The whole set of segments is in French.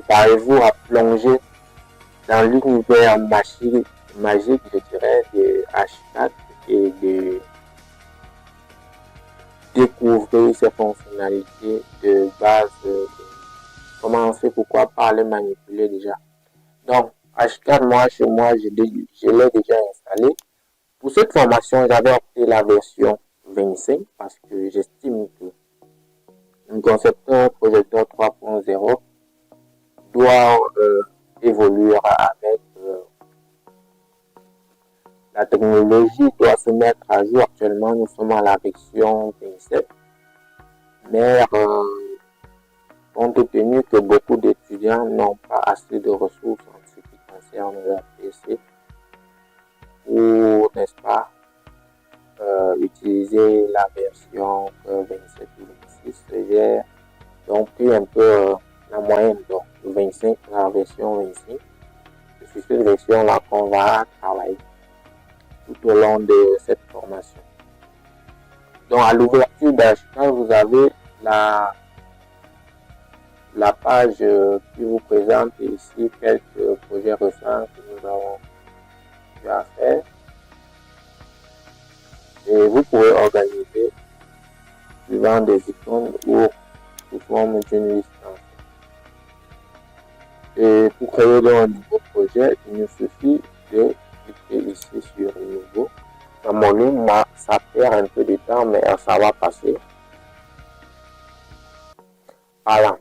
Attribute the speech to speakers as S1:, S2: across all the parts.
S1: préparez-vous à plonger dans l'univers magique, je dirais, de H4 et de découvrir ses fonctionnalités de base. Comment on fait, pourquoi pas les manipuler déjà. Donc, H4, moi, chez moi, je l'ai déjà installé. Pour cette formation, j'avais opté la version 25 parce que j'estime que un concepteur projecteur 3.0 doit évoluer avec la technologie, doit se mettre à jour. Actuellement, nous sommes à la version 27, mais compte tenu que beaucoup d'étudiants n'ont pas assez de ressources en ce qui concerne leur PC pour, n'est-ce pas, utiliser la version 27 ou 26. J'ai donc pris un peu la moyenne, donc 25, la version 25. C'est sur cette version-là qu'on va travailler tout au long de cette formation. Donc à l'ouverture d'H4, vous avez la page qui vous présente ici quelques projets récents que nous avons eu à faire. Et vous pouvez organiser suivant des icônes ou sous forme d'une liste. Et pour créer un nouveau projet, il nous suffit de cliquer ici sur nouveau. Dans mon ligne, ça perd un peu de temps, mais ça va passer. Voilà.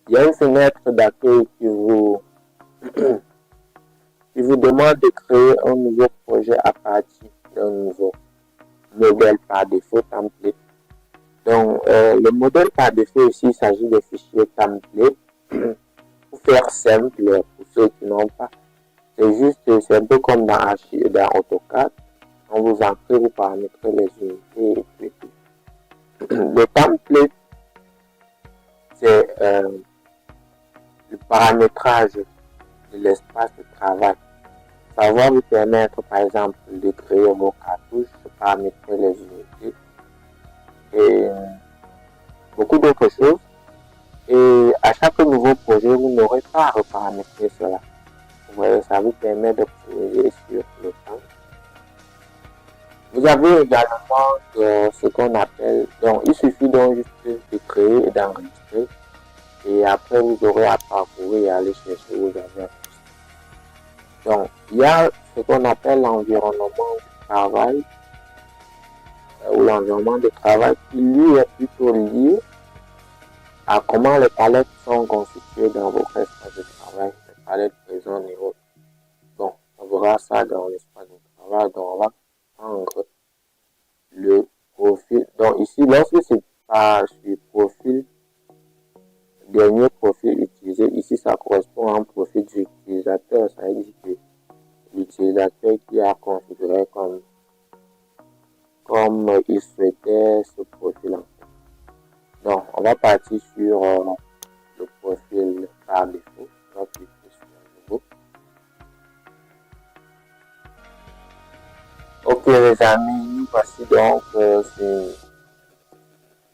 S1: Il y a une fenêtre d'accueil qui vous demande de créer un nouveau projet à partir d'un nouveau modèle par défaut template. Donc, le modèle par défaut ici, il s'agit de fichiers template. Pour faire simple, pour ceux qui n'ont pas, c'est un peu comme dans AutoCAD. On vous ancrez, vous paramétrez les unités et tout. Le template, c'est le paramétrage de l'espace de travail. Ça va vous permettre, par exemple, de créer vos cartouches, de paramétrer les unités et beaucoup d'autres choses. Et à chaque nouveau projet, vous n'aurez pas à reparamétrer cela. Vous voyez, ça vous permet d'optimiser sur le temps. Vous avez également ce qu'on appelle, donc il suffit donc juste de créer et d'enregistrer. Et après, vous aurez à parcourir et aller chercher où vous avez appris. Donc, il y a ce qu'on appelle l'environnement du travail ou l'environnement de travail qui lui est plutôt lié à comment les palettes sont constituées dans votre espace de travail, les palettes présentes et autres. Bon, on verra ça dans l'espace de travail. Donc, on va prendre le profil. Donc, ici, lorsque c'est pas sur profil, dernier profil utilisé, ici, ça correspond à un profil d'utilisateur. Ça veut dire que l'utilisateur qui a configuré comme il souhaitait ce profil en fait. Donc, on va partir sur le profil par défaut. On va cliquer sur nouveau. Ok les amis, nous voici donc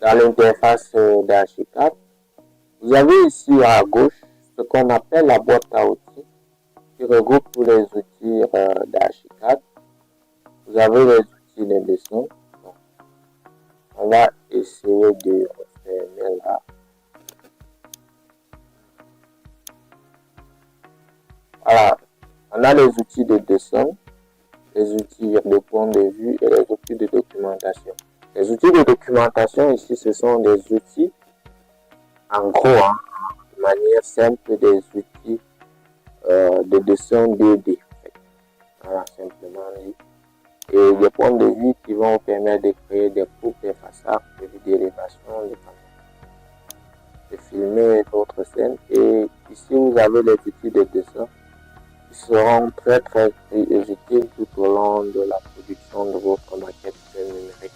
S1: dans l'interface d'H4. Vous avez ici à gauche ce qu'on appelle la boîte à outils qui regroupe tous les outils d'H4. Vous avez les outils de dessin. Donc, on va essayer de refermer là. Voilà, on a les outils de dessin, les outils de point de vue et les outils de documentation. Les outils de documentation ici, ce sont des outils, en gros, de manière simple, des outils de dessin 2D. Voilà, simplement dit. Et des points de vue qui vont vous permettre de créer des coupes, des façades, des d'élévation, de filmer d'autres scènes. Et ici, vous avez les outils de dessin qui seront très très utiles tout au long de la production de votre maquette numérique.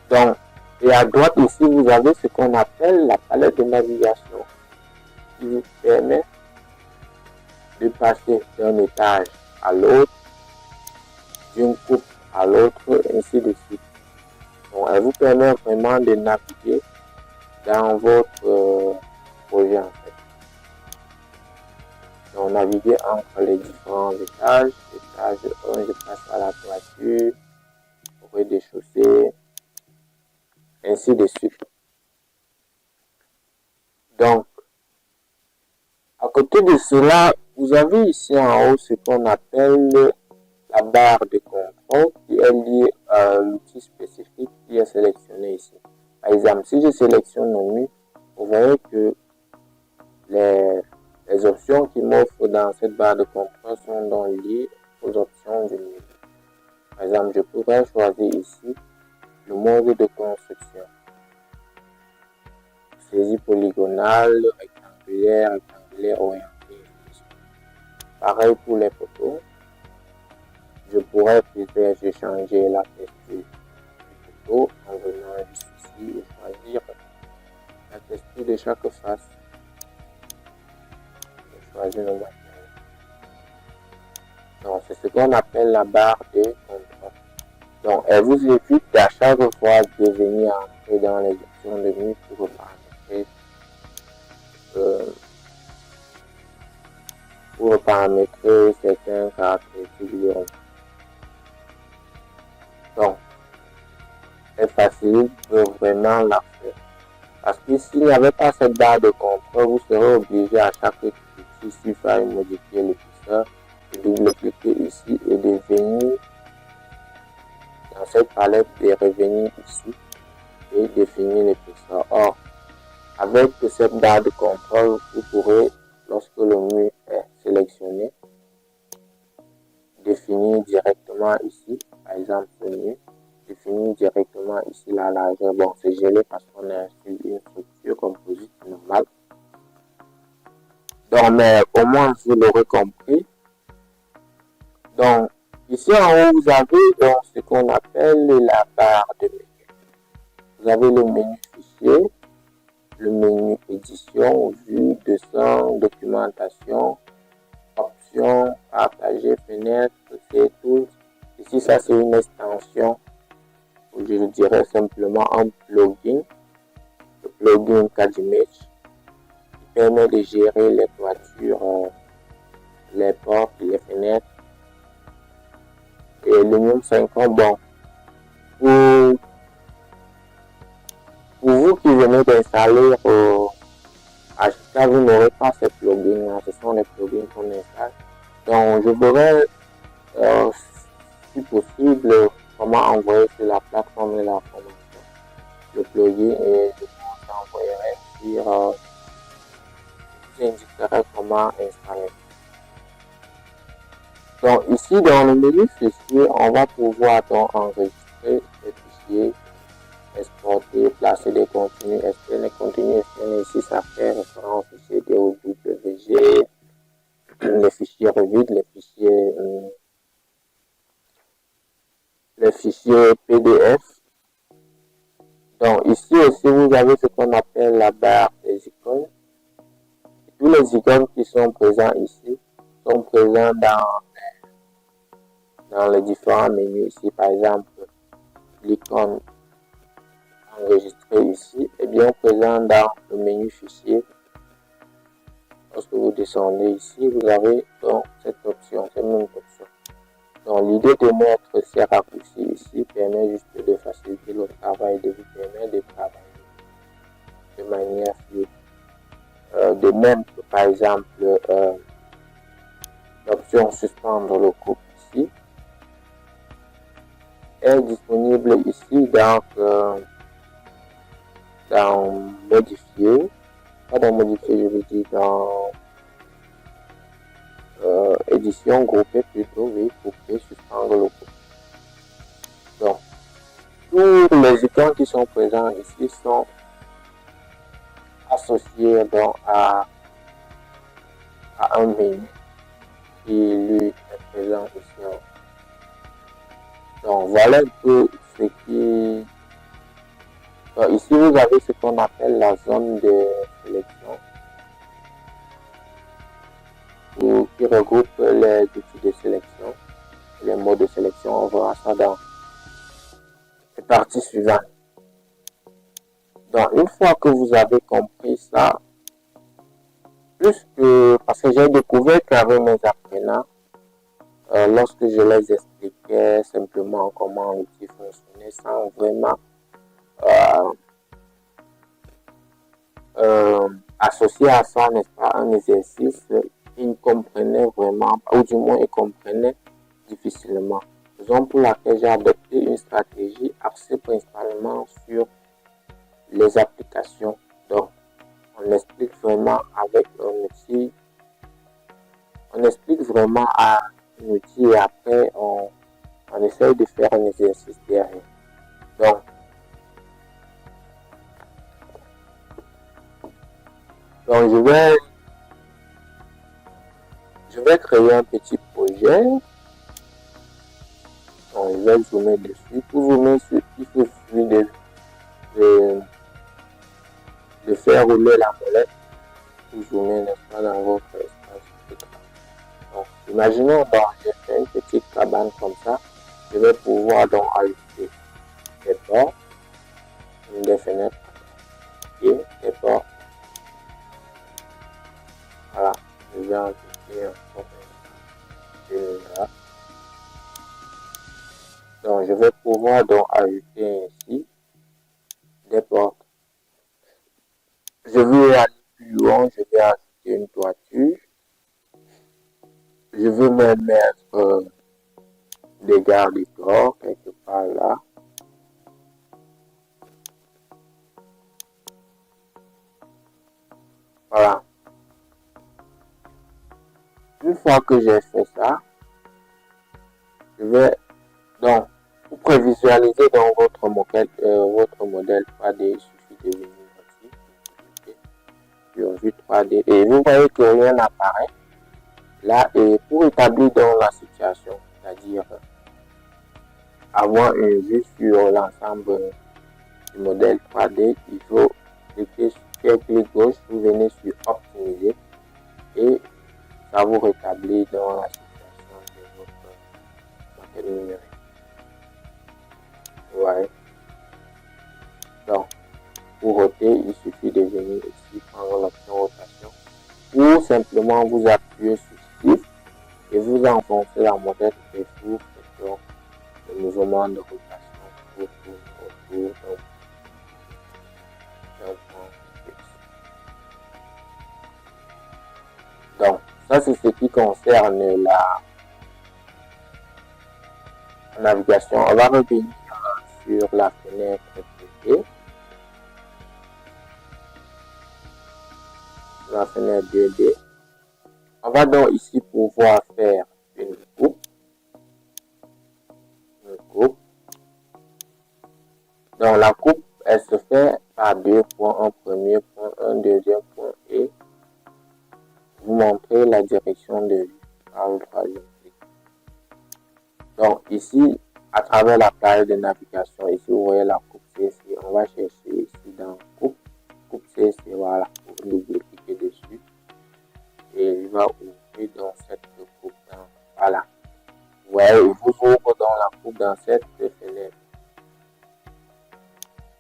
S1: Donc, et à droite ici, vous avez ce qu'on appelle la palette de navigation qui vous permet de passer d'un étage à l'autre, d'une coupe à l'autre, ainsi de suite. Donc, elle vous permet vraiment de naviguer dans votre projet en fait. Donc naviguer entre les différents étages. Étage 1, je passe à la toiture, au rez-de-chaussée, ainsi de suite. Donc, à côté de cela, vous avez ici en haut ce qu'on appelle la barre de contrôle qui est liée à l'outil spécifique qui est sélectionné ici. Par exemple, si je sélectionne le menu, vous voyez que les options qui m'offrent dans cette barre de contrôle sont donc liées aux options du menu. Par exemple, je pourrais choisir ici le mode de construction. Saisie polygonale, rectangulaire, orientée. Pareil pour les photos. Je pourrais peut-être changer la texture des photos en venant juste ici et choisir la texture de chaque face. Je choisis le matériel. Donc, c'est ce qu'on appelle la barre de contrôle. Donc, elle vous évite à chaque fois de venir entrer dans les options de menu pour paramétrer certaines caractéristiques du ROM. Donc, elle facilite vraiment l'affaire. Parce que s'il n'y avait pas cette barre de contrôle, vous serez obligé à chaque clic ici faire modifier l'épaisseur, de double-cliquer ici et de venir dans cette palette de revenir ici et définir l'épaisseur. Or, avec cette barre de contrôle, vous pourrez, lorsque le menu est sélectionné, définir directement ici, par exemple ce menu, définir directement ici la largeur. Bon, c'est gelé parce qu'on est sur une structure composite normale. Donc, mais au moins vous l'aurez compris. Donc, ici en haut, vous avez donc ce qu'on appelle la barre de menu. Vous avez le menu fichier, le menu édition, vue, dessin, documentation, options, partager, fenêtre, c'est tout. Ici, ça c'est une extension, ou je dirais simplement un plugin, le plugin CAD-Image, qui permet de gérer les toitures, les portes, les fenêtres. Et Lumion 50, bon, pour vous qui venez d'installer HK, vous n'aurez pas ces plugins, ce sont les plugins qu'on installe. Donc, je verrai, si possible, comment envoyer sur la plateforme de la formation le plugin et je vous envoyerai sur, je vous indiquerai comment installer. Donc, ici, dans le menu fichier, on va pouvoir donc enregistrer les fichiers, exporter, placer des contenus externes. Les contenus externes, ici, ça fait référence aux fichiers DOWG, les fichiers Revit, les fichiers PDF. Donc, ici aussi, vous avez ce qu'on appelle la barre des icônes. Tous les icônes qui sont présents ici sont présents dans les différents menus ici. Par exemple, l'icône enregistrée ici est bien présent dans le menu fichier. Lorsque vous descendez ici, vous avez donc cette option, cette même option. Donc l'idée de mettre ces raccourcis ici permet juste de faciliter le travail, de vous permettre de travailler de manière fluide. De même que par exemple l'option suspendre le groupe ici est disponible ici dans modifier, pas dans modifier, je veux dire dans édition groupée plutôt, oui, grouper, suspendre le groupe. Donc, tous les icônes qui sont présents ici sont associés donc à un menu qui lui est présent ici. Donc, voilà un peu ce qui... Donc, ici, vous avez ce qu'on appelle la zone de sélection qui regroupe les outils de sélection, les modes de sélection. On verra ça dans les parties suivantes. Donc, une fois que vous avez compris ça, parce que j'ai découvert qu'avec mes apprenants, lorsque je les expliquais simplement comment l'outil fonctionnait sans vraiment associer à ça, n'est-ce pas, un exercice, ils comprenaient vraiment, ou du moins ils comprenaient difficilement. Raison pour laquelle j'ai adopté une stratégie axée principalement sur les applications. Donc, on explique vraiment avec un outil, on explique vraiment à un outil et après on essaye de faire un exercice derrière. Donc je vais créer un petit projet. Donc, je vais zoomer dessus. Pour zoomer sur, il faut suffire de faire rouler la molette pour zoomer, n'est-ce pas, dans votre espace. Donc, imaginons, j'ai fait une petite cabane comme ça. Je vais pouvoir donc ajouter des portes, des fenêtres et des portes. Voilà, je vais ajouter un porte là. Donc, je vais pouvoir donc ajouter ici des portes. Je veux aller plus loin, je vais ajouter une toiture. Je veux même mettre des garde-corps quelque part là. Voilà. Une fois que j'ai fait ça, je vais donc pour prévisualiser dans votre modèle 3D, il suffit de venir ici sur vue 3D et vous voyez que rien n'apparaît là. Et pour établir dans la situation, c'est-à-dire avoir une vue sur l'ensemble du modèle 3D, il faut cliquer sur gauche, vous venez sur optimiser et ça vous rétablit dans la situation de votre maquette numérique. Ouais. Donc, pour roter, il suffit de venir ici prendre l'option rotation ou simplement vous appuyez sur Shift et vous enfoncez la molette et vous faites donc le mouvement de rotation autour d'un point fixe. Donc, ça c'est ce qui concerne la navigation. On va revenir sur la fenêtre privée. La fenêtre 2D. On va donc ici pouvoir faire une coupe. Donc la coupe, elle se fait par deux points, un premier point, un deuxième point et vous montrez la direction de vue par le troisième clic. Donc ici, à travers la page de navigation, ici vous voyez la coupe CC. On va chercher ici dans coupe CC, voilà, pour double-cliquer dessus. Et il va ouvrir dans cette coupe. Voilà. Ouais, il vous ouvre dans la coupe dans cette fenêtre.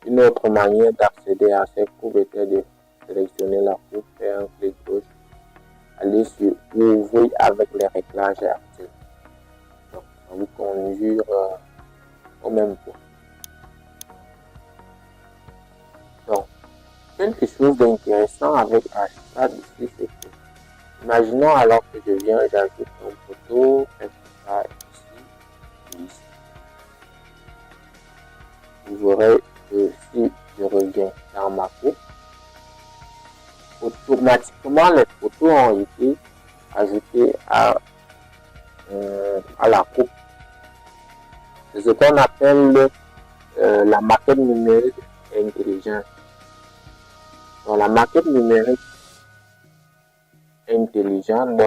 S1: Une autre manière d'accéder à cette coupe était de sélectionner la coupe, faire un clic gauche, aller sur ouvrir avec les réglages actifs. Donc, ça vous conduire au même point. Donc, quelque chose d'intéressant avec Hashtag ici, c'est que, imaginons alors que je viens, j'ajoute un photo, ici. Vous verrez que si je reviens dans ma coupe, automatiquement les photos ont été ajoutées à la coupe. C'est ce qu'on appelle la maquette numérique intelligente. Donc la maquette numérique intelligente,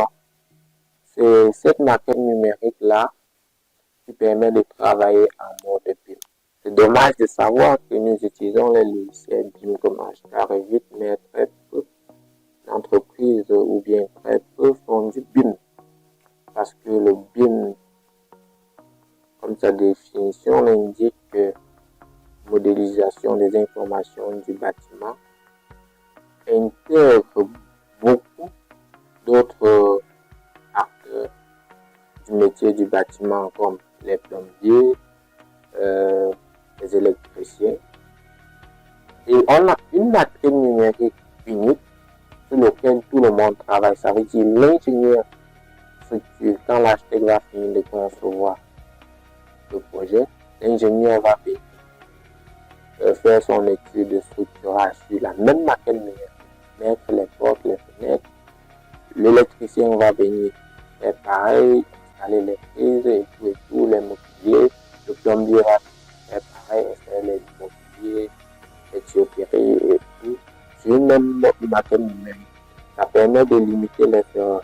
S1: c'est cette maquette numérique là qui permet de travailler en mode BIM. C'est dommage de savoir que nous utilisons les logiciels BIM comme HK Revit, mais très peu d'entreprises ou bien très peu font du BIM. Parce que le BIM, comme sa définition l'indique, modélisation des informations d'exploitation du bâtiment intègre beaucoup d'autres acteurs du métier du bâtiment comme les plombiers, les électriciens. Et on a une matrice numérique unique sur laquelle tout le monde travaille. Ça veut dire l'ingénieur structure, quand l'architecte va finir de concevoir le projet, l'ingénieur va faire son étude de structurage sur la même maquette numérique, mettre les portes, les fenêtres. L'électricien va venir faire pareil, installer les prises et tout, les mobiliers. Le plombier va faire pareil, installer les mobiliers, les tuyauteries et tout. Sur une même maquette numérique, ça permet de limiter les erreurs.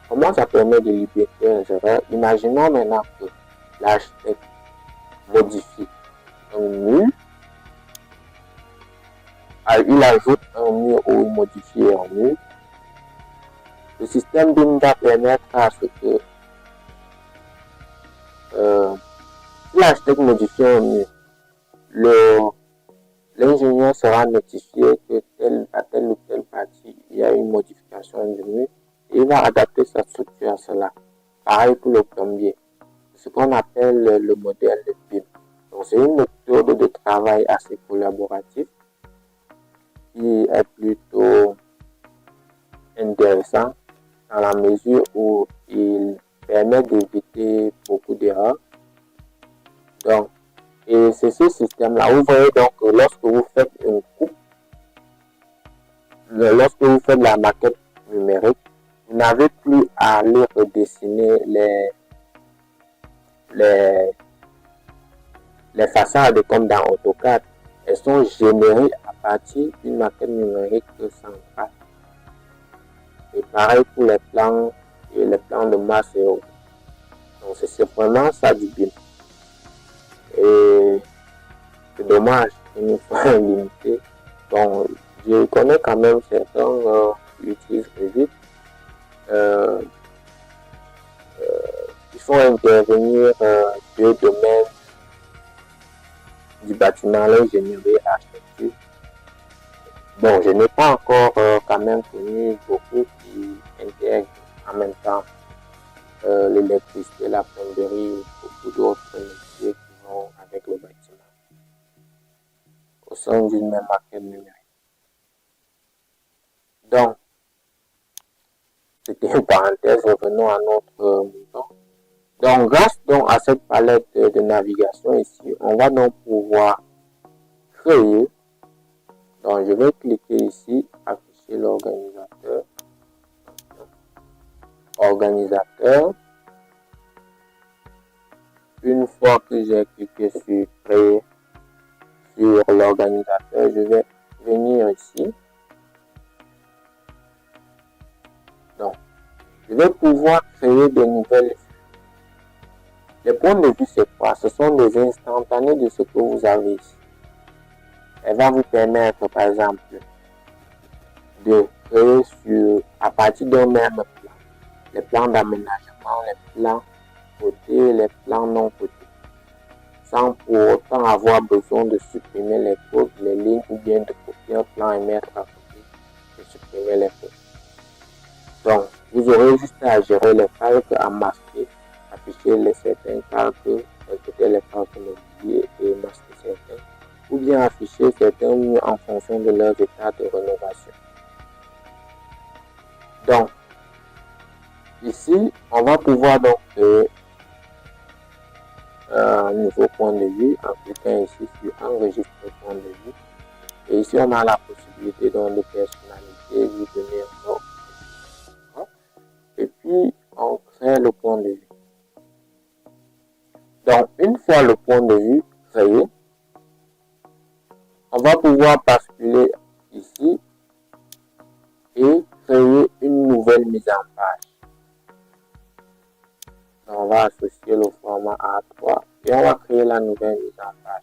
S1: Comment ça permet de limiter les erreurs? Imaginons maintenant que l'architecte modifie un mur, il ajoute un mur ou il modifie un mur. Le système BIM va permettre à ce que si l'architecte modifie un mur, l'ingénieur sera notifié que à telle ou telle partie, il y a une modification du mur et il va adapter sa structure à cela. Pareil pour le plombier. Ce qu'on appelle le modèle de BIM. Donc, c'est une méthode de travail assez collaborative qui est plutôt intéressant dans la mesure où il permet d'éviter beaucoup d'erreurs. Donc, et c'est ce système-là. Vous voyez donc que lorsque vous faites une coupe, lorsque vous faites la maquette numérique, vous n'avez plus à aller redessiner les façades comme dans AutoCAD. Elles sont générées à partir d'une maquette numérique centrale. Et pareil pour les plans et les plans de masse et autres. Donc c'est vraiment ça du BIM. Et c'est dommage qu'il nous soit limité. Donc je connais quand même certains qui utilisent Revit. Il faut intervenir deux domaines du bâtiment, l'ingénierie et l'architecture. Bon, je n'ai pas encore quand même connu beaucoup qui intègrent en même temps l'électricité, la plomberie ou beaucoup d'autres métiers qui vont avec le bâtiment au sein d'une même maquette numérique. Donc, c'était une parenthèse, revenons à notre mouton. Donc, grâce donc à cette palette de navigation ici, on va donc pouvoir créer. Donc, je vais cliquer ici, afficher l'organisateur. Organisateur. Une fois que j'ai cliqué sur créer sur l'organisateur, je vais venir ici. Donc, je vais pouvoir créer de nouvelles. Les points de vue, c'est quoi? Ce sont des instantanés de ce que vous avez ici. Elle va vous permettre, par exemple, de créer à partir d'un même plan, les plans d'aménagement, les plans cotés, les plans non cotés, sans pour autant avoir besoin de supprimer les codes, les lignes ou bien de copier un plan et mettre à côté et supprimer les codes. Donc, vous aurez juste à gérer les calques, à masquer, afficher les certains calques, écouter les calques modifiés et masquer certains, ou bien afficher certains murs en fonction de leur état de rénovation. Donc, ici, on va pouvoir donc créer un nouveau point de vue en cliquant ici sur enregistrer point de vue. Et ici, on a la possibilité donc de personnaliser, lui donner un nom. Et puis, on crée le point de vue. Donc, une fois le point de vue créé, on va pouvoir basculer ici et créer une nouvelle mise en page. Donc, on va associer le format A3 et on va créer la nouvelle mise en page.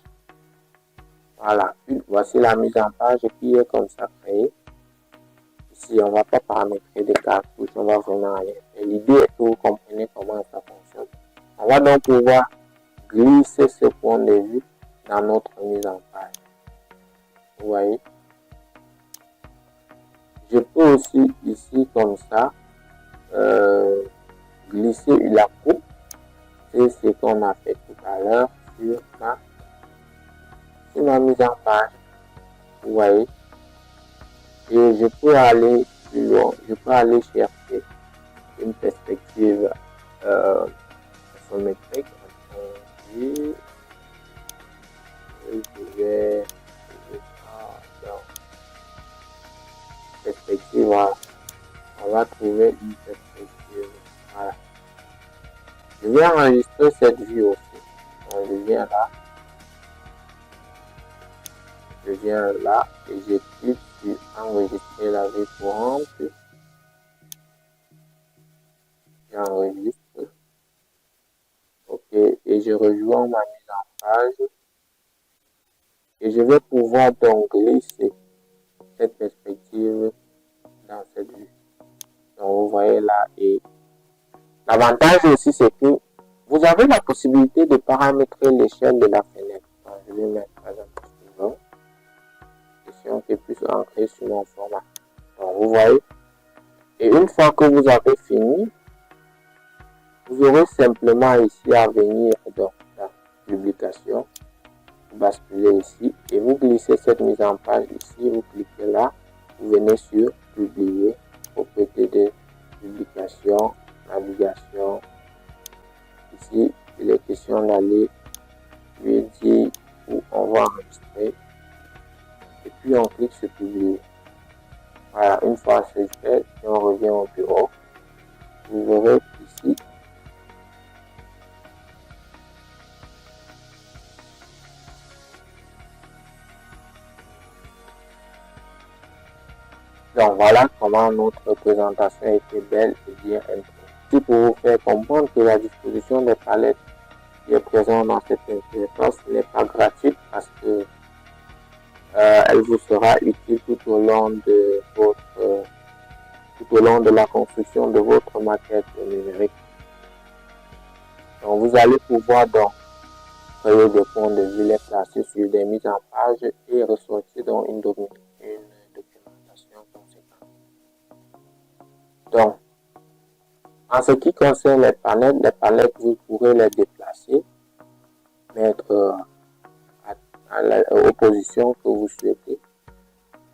S1: Voilà, voici la mise en page qui est comme ça créée. Ici, on ne va pas paramétrer des cartouches, on va vraiment rien. Et l'idée est que vous comprenez comment ça fonctionne. On va donc pouvoir glisser ce point de vue dans notre mise en page. Vous voyez. Je peux aussi ici comme ça glisser la coupe. C'est ce qu'on a fait tout à l'heure sur ma mise en page. Vous voyez. Et je peux aller plus loin. Je peux aller chercher une perspective isométrique. Et je vais dans perspective. Voilà. On va trouver une perspective. Voilà. Je vais enregistrer cette vue aussi. Donc, je viens là. Je viens là et je clique sur enregistrer la vue courante. J'enregistre. Ok. Et je rejoins ma mise en page. Et je vais pouvoir donc glisser cette perspective dans cette vue. Donc vous voyez là. Et l'avantage aussi c'est que vous avez la possibilité de paramétrer l'échelle de la fenêtre. Donc, je vais mettre par exemple suivant. Question qui est plus ancrée sur mon format. Donc vous voyez. Et une fois que vous avez fini, vous aurez simplement ici à venir dans la publication. Vous basculez ici et vous glissez cette mise en page ici. Vous cliquez là. Vous venez sur publier, propriété de publication, navigation. Ici, il est question d'aller lui dire où on va enregistrer. Et puis on clique sur publier. Voilà, une fois c'est fait, si on revient au bureau, vous verrez ici. Donc voilà comment notre présentation était belle et bien introduite. C'est pour vous faire comprendre que la disposition des palettes qui est présente dans cette interface n'est pas gratuite parce que elle vous sera utile tout au long de la construction de votre maquette numérique. Donc vous allez pouvoir donc créer des points de vue, les placer sur des mises en page et ressortir dans une documentation conséquente. Donc, en ce qui concerne les palettes, vous pourrez les déplacer, mettre aux positions que vous souhaitez,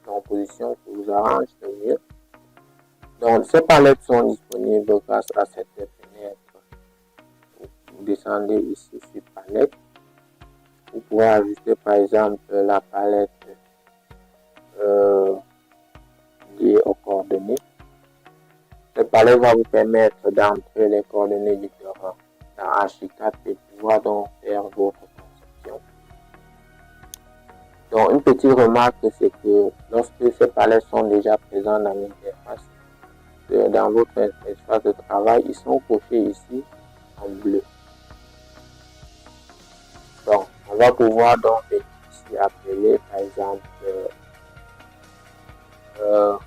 S1: aux positions que vous arrange le mieux. Donc, ces palettes sont disponibles grâce à cette fenêtre. Vous descendez ici sur palette. Vous pouvez ajuster par exemple la palette liée aux coordonnées. Cette palette va vous permettre d'entrer les coordonnées différentes dans Archicad et pouvoir donc faire votre conception. Donc, une petite remarque, c'est que lorsque ces palettes sont déjà présentes dans l'interface, dans votre espace de travail, ils sont cochés ici en bleu. Donc, on va pouvoir donc ici appeler par exemple le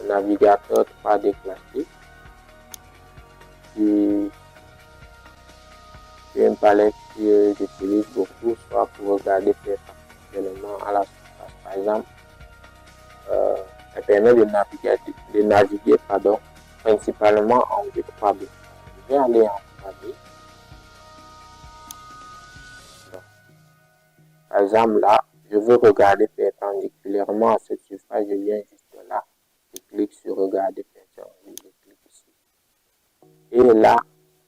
S1: navigateur 3D classique qui est une palette que j'utilise beaucoup, soit pour regarder éléments à la surface. Par exemple, elle permet de naviguer principalement en vue 3D. Je vais aller en 3D. Donc, par exemple, là, je veux regarder perpendiculairement à cette surface, je viens juste là, je clique sur regarder perpendiculairement, je clique ici. Et là,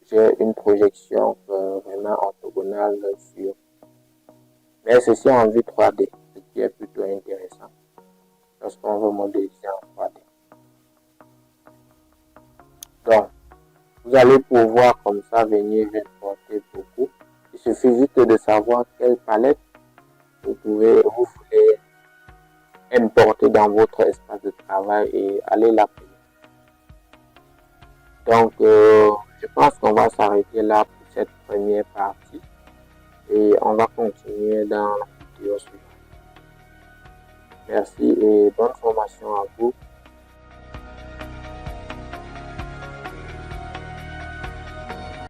S1: j'ai une projection vraiment orthogonale sur. Mais ceci en vue 3D, ce qui est plutôt intéressant lorsqu'on veut modéliser en 3D. Donc, vous allez pouvoir comme ça venir importer beaucoup. Il suffit juste de savoir quelle palette vous voulez importer dans votre espace de travail et aller l'appeler. Donc, je pense qu'on va s'arrêter là pour cette première partie et on va continuer dans la vidéo suivante. Merci et bonne formation à vous.